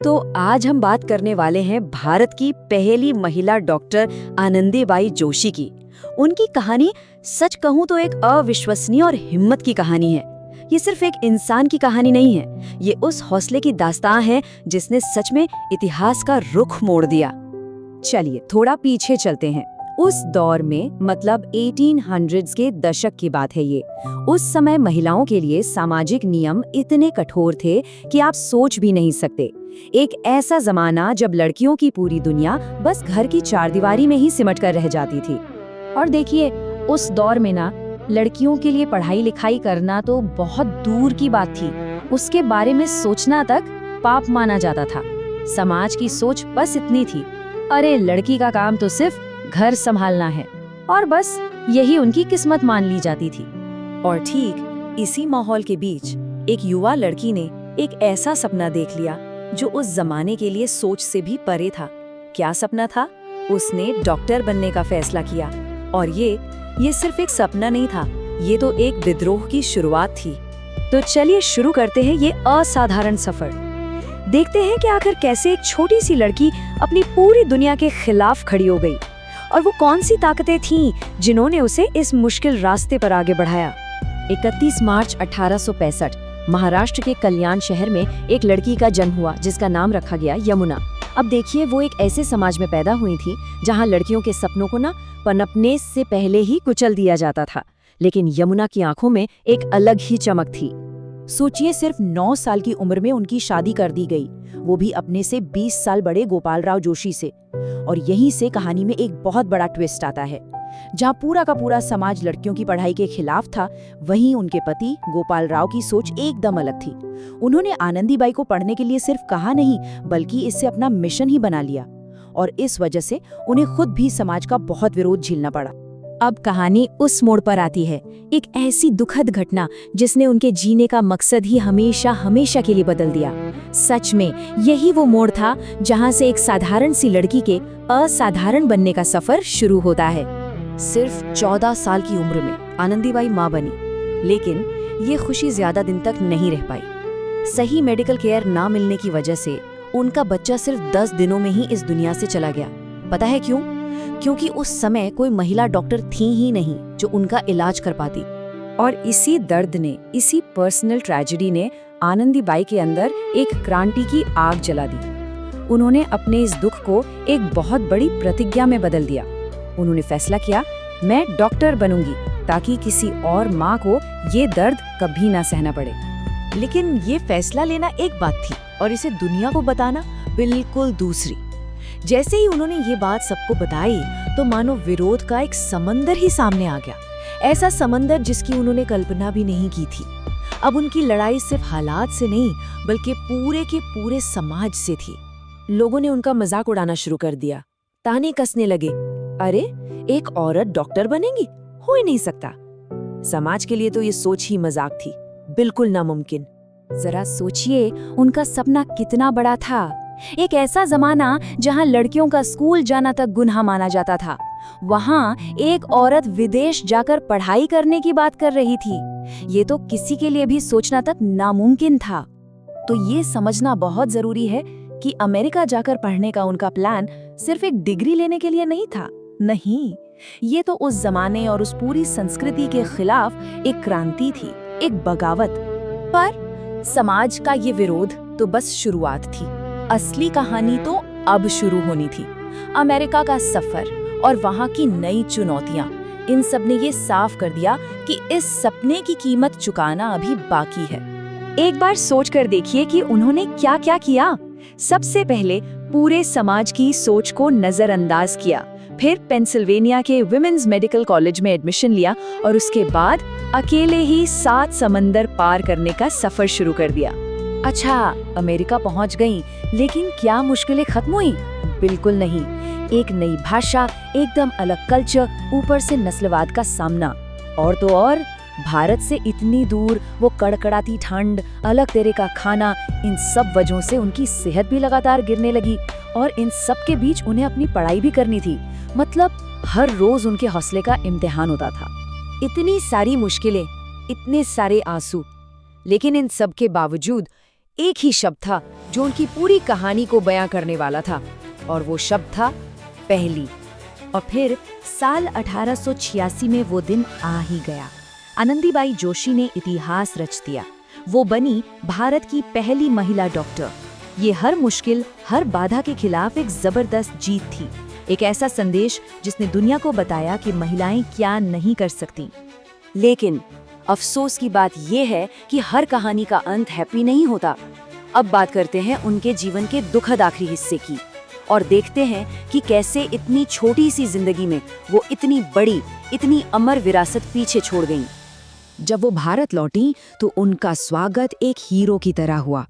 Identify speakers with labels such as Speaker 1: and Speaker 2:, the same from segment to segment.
Speaker 1: तो आज हम बात करने वाले हैं भारत की पहली महिला डॉक्टर आनंदीबाई जोशी की। उनकी कहानी सच कहूँ तो एक अविश्वसनीय और हिम्मत की कहानी है। ये सिर्फ एक इंसान की कहानी नहीं है, ये उस हौसले की दास्तां है जिसने सच में इतिहास का रुख मोड़ दिया। चलिए थोड़ा पीछे चलते हैं। उस दौर में मतलब 1800s के दशक की बात है ये। उस समय महिलाओं के लिए सामाजिक नियम इतने कठोर थे कि आप सोच भी नहीं सकते। एक ऐसा जमाना जब लड़कियों की पूरी दुनिया बस घर की चारदीवारी में ही सिमट कर रह जाती थी। और देखिए, उस दौर में ना लड़कियों के लिए पढ़ाई लिखाई करना तो बहुत दूर की बात थी। उसके बारे में सोचना तक पाप माना जाता था। समाज की सोच बस इतनी थी, अरे लड़की का काम तो सिर्फ घर संभालना है, और बस यही उनकी किस्मत मान ली जाती थी। और ठीक इसी माहौल के बीच एक युवा लड़की ने एक ऐसा सपना देख लिया जो उस जमाने के लिए सोच से भी परे था। क्या सपना था? उसने डॉक्टर बनने का फैसला किया। और ये सिर्फ एक सपना नहीं था, ये तो एक विद्रोह की शुरुआत थी। तो चलिए शुरू करते हैं ये असाधारण सफर। देखते हैं कि आखिर कैसे एक छोटी सी लड़की अपनी पूरी दुनिया के खिलाफ खड़ी हो गई, और वो कौन सी ताकतें थीं जिन्होंने उसे इस मुश्किल रास्ते पर आगे बढ़ाया। 31 मार्च 1865 महाराष्ट्र के कल्याण शहर में एक लड़की का जन्म हुआ जिसका नाम रखा गया यमुना। अब देखिए, वो एक ऐसे समाज में पैदा हुई थी जहां लड़कियों के सपनों को ना पनपने से पहले ही कुचल दिया जाता था। लेकिन यमुना की आंखों में एक अलग ही चमक थी। सोचिए, सिर्फ 9 साल की उम्र में उनकी शादी कर दी गई, वो भी अपने से 20 साल बड़े गोपालराव जोशी से। और यहीं से कहानी में एक बहुत बड़ा ट्विस्ट आता है। जहां पूरा का पूरा समाज लड़कियों की पढ़ाई के खिलाफ था, वहीं उनके पति गोपालराव की सोच एकदम अलग थी। उन्होंने आनंदीबाई को पढ़ने के लिए सिर्फ कहा नहीं, बल्कि इससे अपना मिशन ही बना लिया। और इस वजह से उन्हें खुद भी समाज का बहुत विरोध झेलना पड़ा। अब कहानी उस मोड़ पर आती है, एक ऐसी दुखद घटना जिसने उनके जीने का मकसद ही हमेशा हमेशा के लिए बदल दिया। सच में यही वो मोड़ था जहां से एक साधारण सी लड़की के असाधारण बनने का सफर शुरू होता है। सिर्फ 14 साल की उम्र में आनंदीबाई मां बनी, लेकिन ये खुशी ज्यादा दिन तक नहीं रह पाई। सही मेडिकल केयर ना मिलने की वजह से उनका बच्चा सिर्फ 10 दिनों में ही इस दुनिया से चला गया। पता है क्यों? क्योंकि उस समय कोई महिला डॉक्टर थी ही नहीं जो उनका इलाज कर पाती। और इसी दर्द ने, इसी पर्सनल ट्रेजेडी ने आनंदीबाई के अंदर एक क्रांति की आग जला दी। उन्होंने अपने इस दुख को एक बहुत बड़ी प्रतिज्ञा में बदल दिया। उन्होंने फैसला किया, मैं डॉक्टर बनूंगी ताकि किसी और माँ को ये दर्द कभी ना सहना पड़े। लेकिन ये फैसला लेना एक बात थी और इसे दुनिया को बताना बिल्कुल दूसरी। जैसे ही उन्होंने ये बात सबको बताई तो मानो विरोध का एक समंदर ही सामने आ गया, ऐसा समंदर जिसकी उन्होंने कल्पना भी नहीं की थी। अब उनकी लड़ाई सिर्फ हालात से नहीं बल्कि पूरे के पूरे समाज से थी। लोगों ने उनका मजाक उड़ाना शुरू कर दिया, ताने कसने लगे, अरे एक औरत डॉक्टर बनेगी, हो ही नहीं सकता। समाज के लिए तो ये सोच ही मजाक थी, बिल्कुल नामुमकिन। जरा सोचिए उनका सपना कितना बड़ा था। एक ऐसा जमाना जहां लड़कियों का स्कूल जाना तक गुनाह माना जाता था, वहां एक औरत विदेश जाकर पढ़ाई करने की बात कर रही थी। ये तो किसी के लिए भी सोचना तक नामुमकिन था। तो ये समझना बहुत जरूरी है कि अमेरिका जाकर पढ़ने का उनका प्लान सिर्फ एक डिग्री लेने के लिए नहीं था। नहीं, ये तो उस जमाने और उस पूरी संस्कृति के खिलाफ एक क्रांति थी, एक बगावत। पर समाज का ये विरोध तो बस शुरुआत थी। असली कहानी तो अब शुरू होनी थी। अमेरिका का सफर और वहां की नई चुनौतियां, इन सब ने ये साफ कर दिया कि इस सपने की कीमत चुकाना अभी बाकी है। एक बार सोच कर देखिए कि उन्होंने क्या क्या किया। सबसे पहले पूरे समाज की सोच को नजरअंदाज किया, फिर पेंसिल्वेनिया के विमेंस मेडिकल कॉलेज में एडमिशन लिया और उसके बाद अकेले ही 7 समंदर पार करने का सफर शुरू कर दिया। अच्छा, अमेरिका पहुंच गईं, लेकिन क्या मुश्किलें खत्म हुई? बिल्कुल नहीं। एक नई भाषा, एकदम अलग कल्चर, ऊपर से नस्लवाद का सामना, और तो और भारत से इतनी दूर, वो कड़कड़ाती ठंड, अलग तरह का खाना, इन सब वजहों से उनकी सेहत भी लगातार गिरने लगी। और इन सब के बीच उन्हें अपनी पढ़ाई भी करनी थी। मतलब हर रोज उनके हौसले का इम्तिहान होता था। इतनी सारी मुश्किलें, इतने सारे आंसू, लेकिन इन सब के बावजूद एक ही शब्द था, जो उनकी पूरी कहानी को बयां करने वाला था, और वो शब्द था पहली। और फिर साल 1886 में वो दिन आ ही गया। आनंदीबाई जोशी ने इतिहास रच दिया। वो बनी भारत की पहली महिला डॉक्टर। ये हर मुश्किल, हर बाधा के खिलाफ एक जबरदस्त जीत थी। एक ऐसा संदेश जिसने दुनिया को बताया कि महिलाएं क्या नहीं कर सकती। लेकिन अफसोस की बात यह है कि हर कहानी का अंत हैप्पी नहीं होता। अब बात करते हैं उनके जीवन के दुखद आखिरी हिस्से की, और देखते हैं कि कैसे इतनी छोटी सी जिंदगी में वो इतनी बड़ी, इतनी अमर विरासत पीछे छोड़ गईं। जब वो भारत लौटी तो उनका स्वागत एक हीरो की तरह हुआ।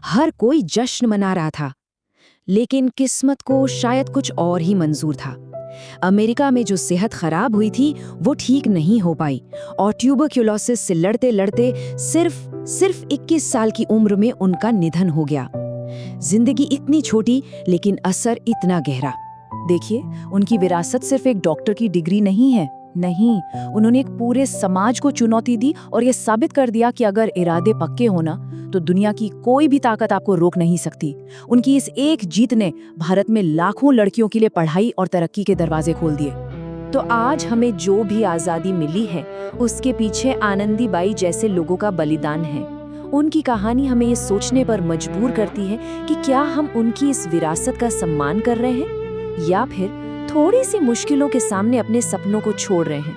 Speaker 1: हर कोई जश्न मना रहा था। लेकिन किस्मत को शायद कुछ और ही मंजूर था। अमेरिका में जो सेहत खराब हुई थी वो ठीक नहीं हो पाई, और ट्यूबरक्यूलोसिस से लड़ते लड़ते सिर्फ 21 साल की उम्र में उनका निधन हो गया। जिंदगी इतनी छोटी लेकिन असर इतना गहरा। देखिए, उनकी विरासत सिर्फ एक डॉक्टर की डिग्री नहीं है। नहीं, उन्होंने एक पूरे समाज को चुनौती दी और ये साबित कर दिया कि अगर इरादे पक्के हो ना, तो दुनिया की कोई भी ताकत आपको रोक नहीं सकती। उनकी इस एक जीत ने भारत में लाखों लड़कियों के लिए पढ़ाई और तरक्की के दरवाजे खोल दिए। तो आज हमें जो भी आज़ादी मिली है, उसके पीछे आनंदीबाई जैसे लोगों का बलिदान है। उनकी कहानी हमें ये सोचने पर मजबूर करती है कि क्या हम उनकी इस विरासत का सम्मान कर रहे हैं, या फिर थोड़ी सी मुश्किलों के सामने अपने सपनों को छोड़ रहे हैं।